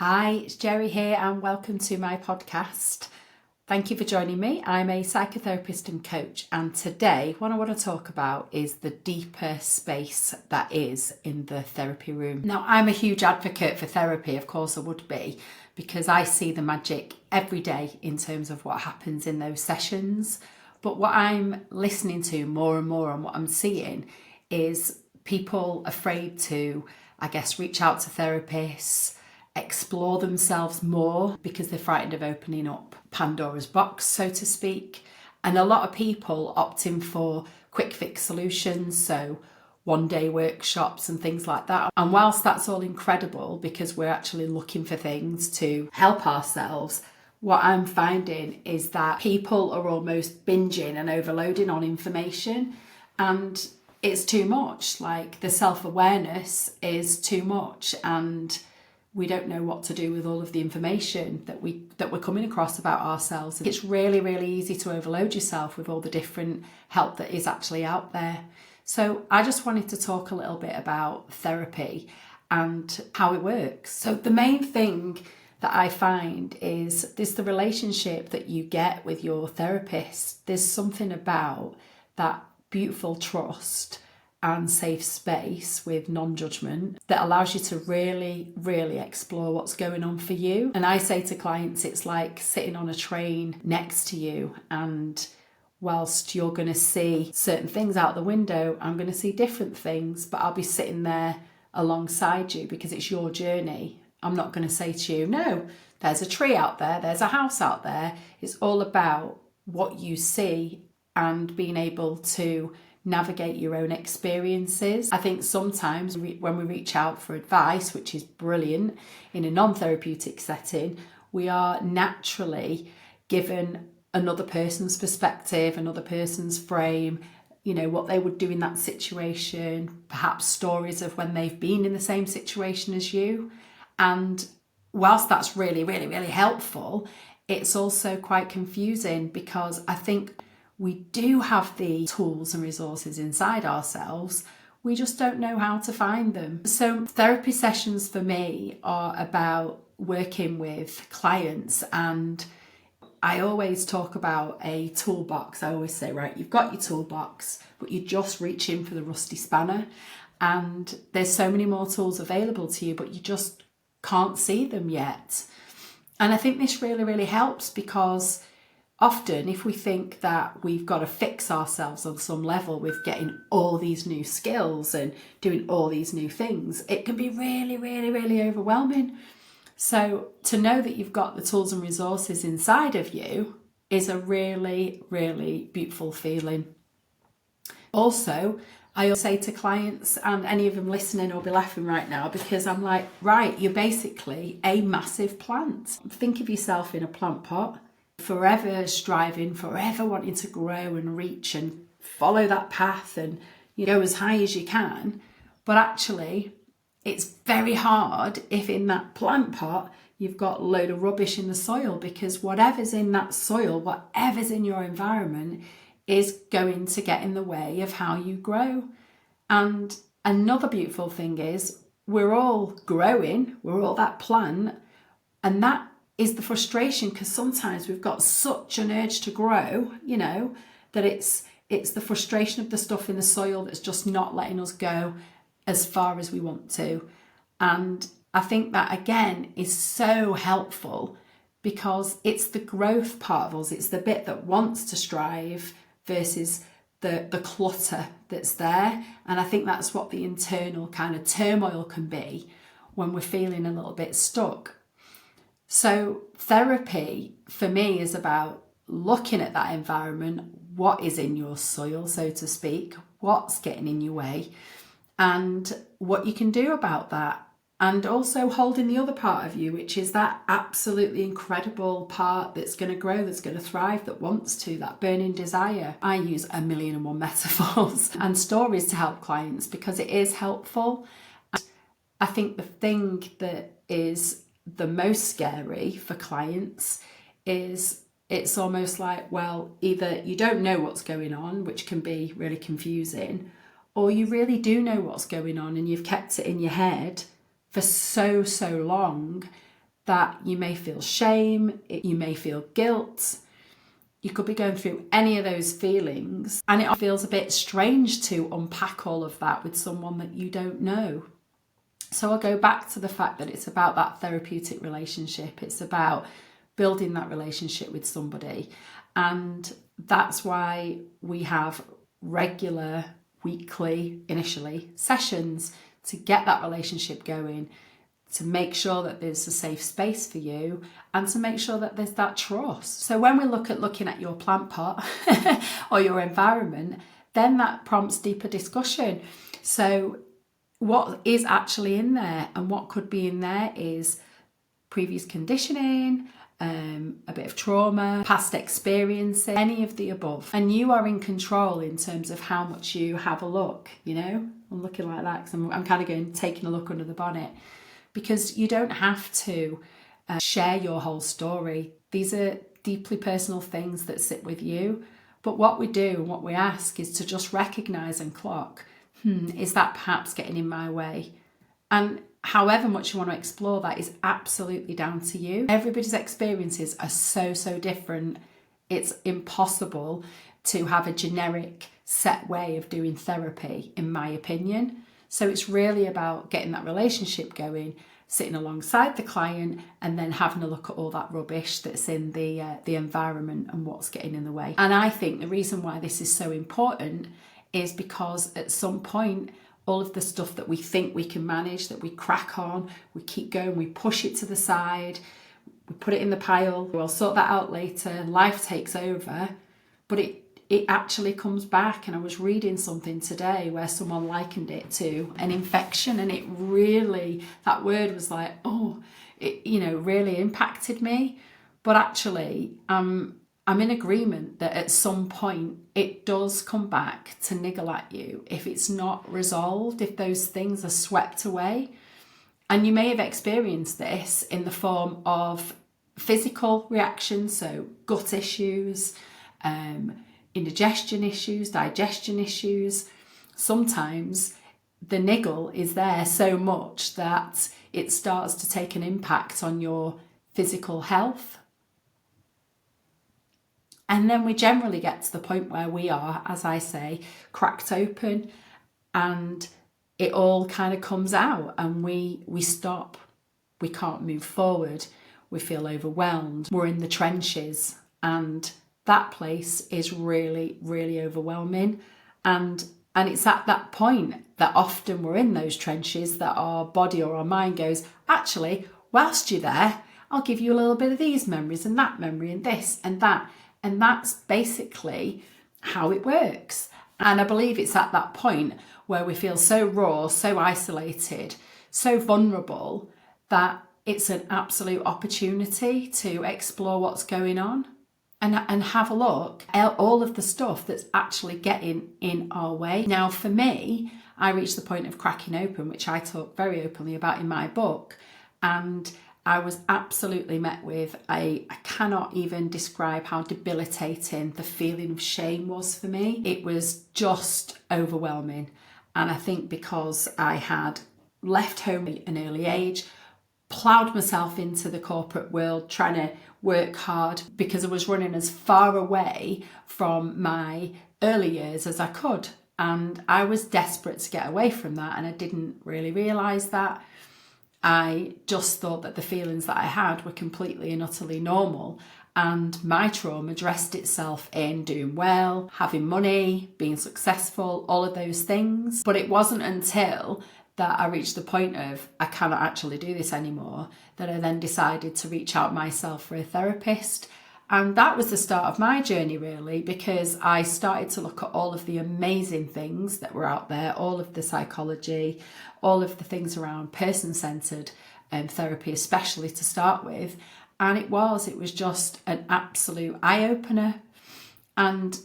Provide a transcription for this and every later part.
Hi, it's Jerry here and welcome to my podcast. Thank you for joining me. I'm a psychotherapist and coach, and today what I want to talk about is the deeper space that is in the therapy room. Now, I'm a huge advocate for therapy, of course I would be, because I see the magic every day in terms of what happens in those sessions. But what I'm listening to more and more and what I'm seeing is people afraid to, reach out to therapists, explore themselves more because they're frightened of opening up Pandora's box, so to speak. And a lot of people opting for quick fix solutions, so one-day workshops and things like that. And whilst that's all incredible because we're actually looking for things to help ourselves, what I'm finding is that people are almost binging and overloading on information, and it's too much. Like, the self-awareness is too much, and we don't know what to do with all of the information that we're coming across about ourselves. It's really, really easy to overload yourself with all the different help that is actually out there. So I just wanted to talk a little bit about therapy and how it works. So the main thing that I find is there's the relationship that you get with your therapist. There's something about that beautiful trust and safe space with non-judgment that allows you to really, really explore what's going on for you. And I say to clients, it's like sitting on a train next to you, and whilst you're going to see certain things out the window, I'm going to see different things, but I'll be sitting there alongside you because it's your journey. I'm not going to say to you, no, there's a tree out there, there's a house out there. It's all about what you see and being able to navigate your own experiences. I think sometimes when we reach out for advice, which is brilliant in a non-therapeutic setting, we are naturally given another person's perspective, another person's frame, what they would do in that situation, perhaps stories of when they've been in the same situation as you. And whilst that's really, really, really helpful, it's also quite confusing because I think we do have the tools and resources inside ourselves. We just don't know how to find them. So therapy sessions for me are about working with clients, and I always talk about a toolbox. I always say, right, you've got your toolbox, but you're just reaching for the rusty spanner. And there's so many more tools available to you, but you just can't see them yet. And I think this really, really helps because often if we think that we've got to fix ourselves on some level with getting all these new skills and doing all these new things, it can be really, really, really overwhelming. So to know that you've got the tools and resources inside of you is a really, really beautiful feeling. Also, I say to clients, and any of them listening will be laughing right now because I'm like, right, you're basically a massive plant. Think of yourself in a plant pot, forever striving, forever wanting to grow and reach and follow that path and go as high as you can. But actually, it's very hard if in that plant pot you've got a load of rubbish in the soil, because whatever's in that soil, whatever's in your environment is going to get in the way of how you grow. And another beautiful thing is we're all growing, we're all that plant, and that is the frustration, because sometimes we've got such an urge to grow, that it's the frustration of the stuff in the soil that's just not letting us go as far as we want to. And I think that again is so helpful because it's the growth part of us, it's the bit that wants to strive versus the clutter that's there. And I think that's what the internal kind of turmoil can be when we're feeling a little bit stuck. So therapy for me is about looking at that environment, what is in your soil, so to speak, what's getting in your way, and what you can do about that. And also holding the other part of you, which is that absolutely incredible part that's going to grow, that's going to thrive, that wants to, that burning desire. I use 1,000,001 metaphors and stories to help clients because it is helpful. And I think the thing that is the most scary for clients is it's almost like, well, either you don't know what's going on, which can be really confusing, or you really do know what's going on and you've kept it in your head for so long that you may feel shame, you may feel guilt. You could be going through any of those feelings, and it feels a bit strange to unpack all of that with someone that you don't know. So I'll go back to the fact that it's about that therapeutic relationship. It's about building that relationship with somebody. And that's why we have regular, weekly, initially, sessions to get that relationship going, to make sure that there's a safe space for you, and to make sure that there's that trust. So when we look at looking at your plant pot or your environment, then that prompts deeper discussion. So what is actually in there, and what could be in there is previous conditioning, a bit of trauma, past experiences, any of the above. And you are in control in terms of how much you have a look, you know? I'm looking like that because I'm kind of taking a look under the bonnet, because you don't have to share your whole story. These are deeply personal things that sit with you. But what we do and what we ask is to just recognise and clock, is that perhaps getting in my way? And however much you want to explore that is absolutely down to you. Everybody's experiences are so different. It's impossible to have a generic set way of doing therapy, in my opinion. So it's really about getting that relationship going, sitting alongside the client, and then having a look at all that rubbish that's in the environment and what's getting in the way. And I think the reason why this is so important is because at some point, all of the stuff that we think we can manage, that we crack on, we keep going, we push it to the side, we put it in the pile, we'll sort that out later, life takes over, but it actually comes back. And I was reading something today where someone likened it to an infection, and it really, that word was like, it, really impacted me. But actually, I'm in agreement that at some point it does come back to niggle at you if it's not resolved, if those things are swept away. And you may have experienced this in the form of physical reactions, so gut issues, indigestion issues, digestion issues. Sometimes the niggle is there so much that it starts to take an impact on your physical health. And then we generally get to the point where we are, as I say, cracked open, and it all kind of comes out, and we stop. We can't move forward. We feel overwhelmed. We're in the trenches, and that place is really, really overwhelming. And it's at that point that often we're in those trenches that our body or our mind goes, actually, whilst you're there, I'll give you a little bit of these memories and that memory and this and that. And that's basically how it works. And I believe it's at that point where we feel so raw, so isolated, so vulnerable, that it's an absolute opportunity to explore what's going on and have a look at all of the stuff that's actually getting in our way. Now, for me, I reached the point of cracking open, which I talk very openly about in my book. And I was absolutely met with I cannot even describe how debilitating the feeling of shame was for me. It was just overwhelming. And I think because I had left home at an early age, ploughed myself into the corporate world, trying to work hard because I was running as far away from my early years as I could. And I was desperate to get away from that, and I didn't really realise that. I just thought that the feelings that I had were completely and utterly normal, and my trauma dressed itself in doing well, having money, being successful, all of those things. But it wasn't until that I reached the point of I cannot actually do this anymore that I then decided to reach out myself for a therapist. And that was the start of my journey, really, because I started to look at all of the amazing things that were out there, all of the psychology, all of the things around person-centered therapy, especially to start with. And it was just an absolute eye-opener. And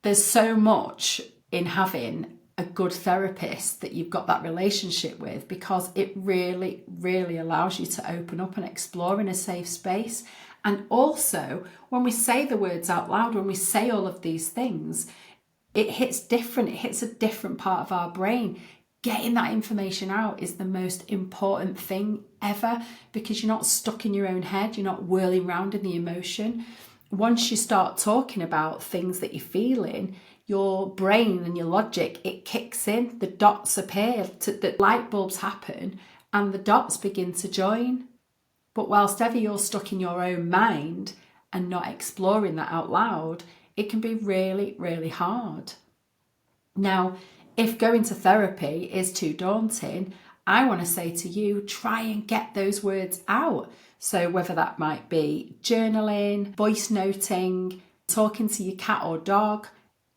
there's so much in having a good therapist that you've got that relationship with, because it really, really allows you to open up and explore in a safe space. And also, when we say the words out loud, when we say all of these things, it hits different. It hits a different part of our brain. getting that information out is the most important thing ever, because you're not stuck in your own head, you're not whirling around in the emotion. Once you start talking about things that you're feeling, your brain and your logic, it kicks in, the dots appear, the light bulbs happen, and the dots begin to join. But whilst ever you're stuck in your own mind and not exploring that out loud, it can be really, really hard. Now, if going to therapy is too daunting, I want to say to you, try and get those words out. So whether that might be journaling, voice noting, talking to your cat or dog,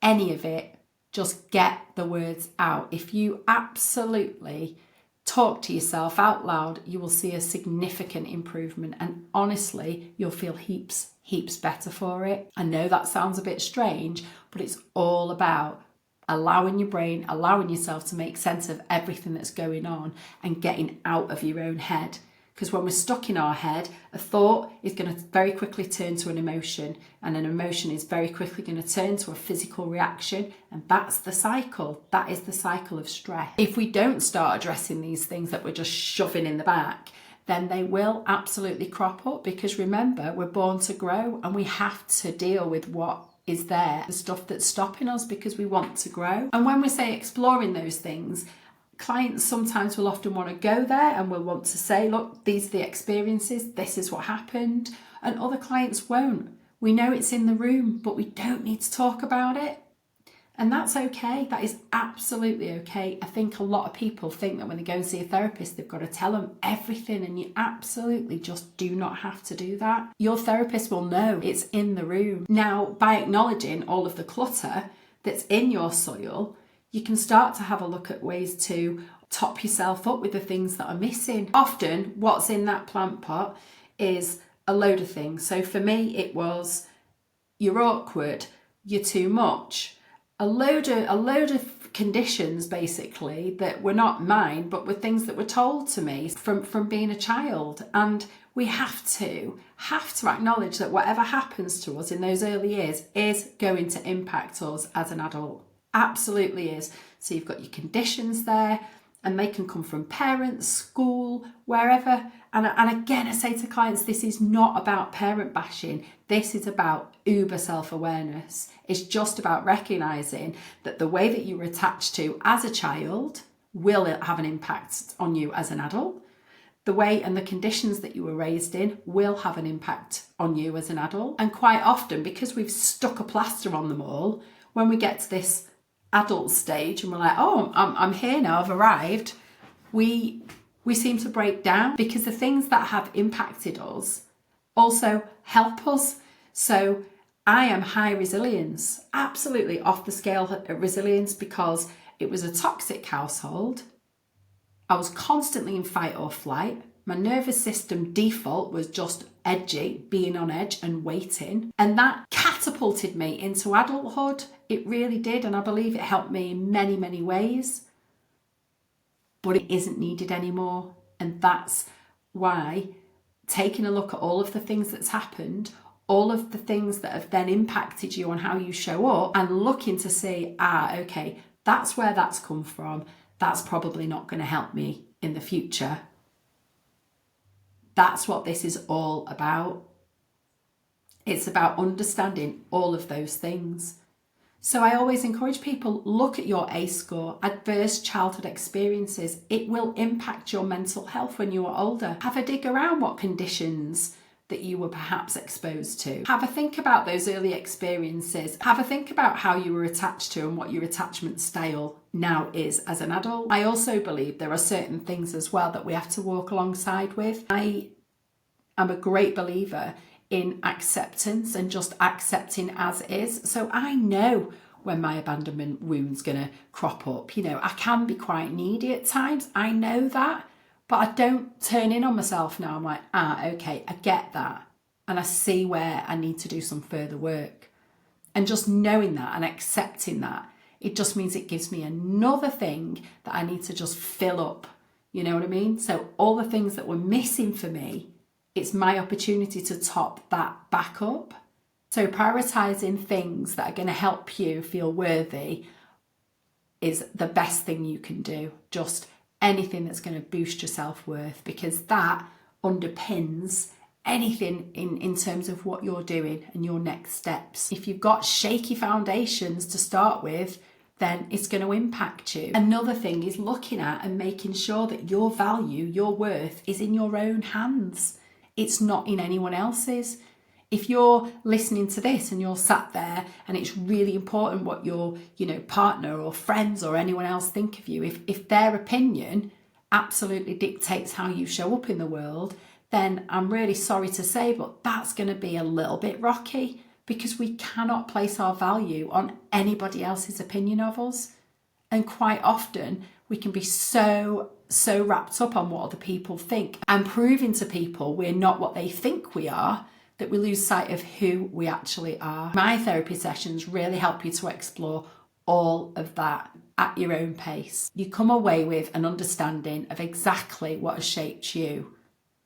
any of it, just get the words out. If you absolutely talk to yourself out loud, you will see a significant improvement, and honestly, you'll feel heaps better for it. I know that sounds a bit strange, but it's all about allowing your brain, allowing yourself to make sense of everything that's going on and getting out of your own head. Because when we're stuck in our head, a thought is going to very quickly turn to an emotion, and an emotion is very quickly going to turn to a physical reaction, and that's the cycle. That is the cycle of stress. If we don't start addressing these things that we're just shoving in the back, then they will absolutely crop up, because remember, we're born to grow and we have to deal with what is there, the stuff that's stopping us, because we want to grow. And when we say exploring those things, clients sometimes will often want to go there and will want to say, look, these are the experiences, this is what happened. And other clients won't. We know it's in the room, but we don't need to talk about it. And that's okay. That is absolutely okay. I think a lot of people think that when they go and see a therapist, they've got to tell them everything, and you absolutely just do not have to do that. Your therapist will know it's in the room. Now, by acknowledging all of the clutter that's in your soil, you can start to have a look at ways to top yourself up with the things that are missing. Often what's in that plant pot is a load of things. So for me, it was, you're awkward, you're too much, a load of conditions basically that were not mine, but were things that were told to me from being a child. And we have to acknowledge that whatever happens to us in those early years is going to impact us as an adult. Absolutely is. So you've got your conditions there, and they can come from parents, school, wherever. And again, I say to clients, this is not about parent bashing. This is about uber self-awareness. It's just about recognizing that the way that you were attached to as a child will have an impact on you as an adult. The way and the conditions that you were raised in will have an impact on you as an adult. And quite often, because we've stuck a plaster on them all, when we get to this adult stage and we're like, oh, I'm here now, I've arrived, we seem to break down, because the things that have impacted us also help us. So I am high resilience, absolutely off the scale resilience, because it was a toxic household. I was constantly in fight or flight. My nervous system default was just edgy, being on edge and waiting. And that catapulted me into adulthood. It really did. And I believe it helped me in many, many ways. But it isn't needed anymore. And that's why taking a look at all of the things that's happened, all of the things that have then impacted you on how you show up, and looking to see, okay, that's where that's come from. That's probably not going to help me in the future. That's what this is all about. It's about understanding all of those things. So I always encourage people, look at your ACE score, adverse childhood experiences. It will impact your mental health when you are older. Have a dig around what conditions that you were perhaps exposed to. Have a think about those early experiences. Have a think about how you were attached to and what your attachment style now is as an adult. I also believe there are certain things as well that we have to walk alongside with. I am a great believer in acceptance and just accepting as is. So I know when my abandonment wound's gonna crop up. You know, I can be quite needy at times. I know that. But I don't turn in on myself now. I'm like, okay, I get that. And I see where I need to do some further work. And just knowing that and accepting that, it just means it gives me another thing that I need to just fill up. You know what I mean? So all the things that were missing for me, it's my opportunity to top that back up. So prioritizing things that are going to help you feel worthy is the best thing you can do. Just anything that's going to boost your self-worth, because that underpins anything in terms of what you're doing and your next steps. If you've got shaky foundations to start with, then it's going to impact you. Another thing is looking at and making sure that your value, your worth is in your own hands. It's not in anyone else's. If you're listening to this and you're sat there and it's really important what your, partner or friends or anyone else think of you, if their opinion absolutely dictates how you show up in the world, then I'm really sorry to say, but that's going to be a little bit rocky, because we cannot place our value on anybody else's opinion of us. And quite often we can be so wrapped up on what other people think and proving to people we're not what they think we are, that we lose sight of who we actually are. My therapy sessions really help you to explore all of that at your own pace. You come away with an understanding of exactly what has shaped you,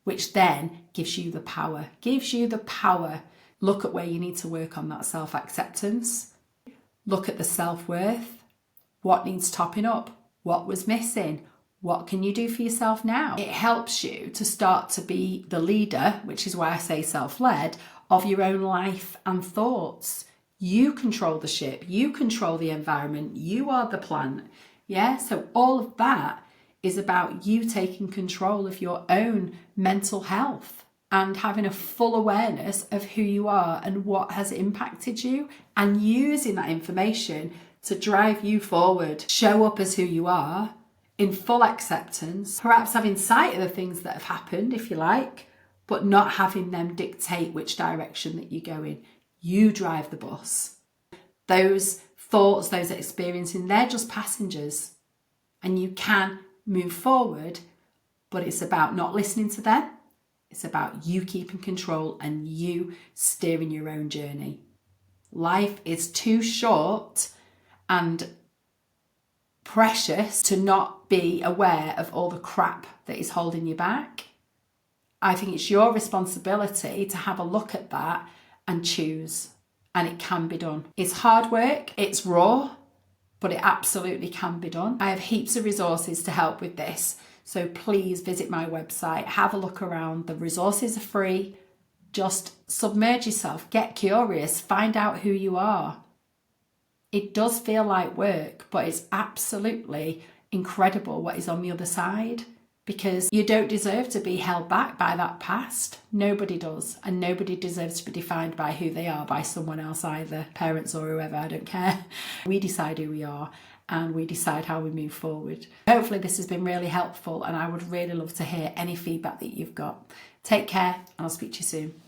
which then gives you the power. Look at where you need to work on that self-acceptance. Look at the self-worth. What needs topping up? What was missing? What can you do for yourself now? It helps you to start to be the leader, which is why I say self-led, of your own life and thoughts. You control the ship. You control the environment. You are the planet. Yeah, so all of that is about you taking control of your own mental health and having a full awareness of who you are and what has impacted you, and using that information to drive you forward. Show up as who you are in full acceptance, perhaps having sight of the things that have happened, if you like, but not having them dictate which direction that you go in. You drive the bus. Those thoughts, those experiences, they're just passengers, and you can move forward, but it's about not listening to them. It's about you keeping control and you steering your own journey. Life is too short and precious to not be aware of all the crap that is holding you back. I think it's your responsibility to have a look at that and choose, and it can be done. It's hard work, it's raw, but it absolutely can be done. I have heaps of resources to help with this. So please visit my website, have a look around. The resources are free. Just submerge yourself, get curious, find out who you are. It does feel like work, but it's absolutely incredible what is on the other side, because you don't deserve to be held back by that past. Nobody does. And nobody deserves to be defined by who they are by someone else either, parents or whoever, I don't care. We decide who we are, and we decide how we move forward. Hopefully this has been really helpful, and I would really love to hear any feedback that you've got. Take care, and I'll speak to you soon.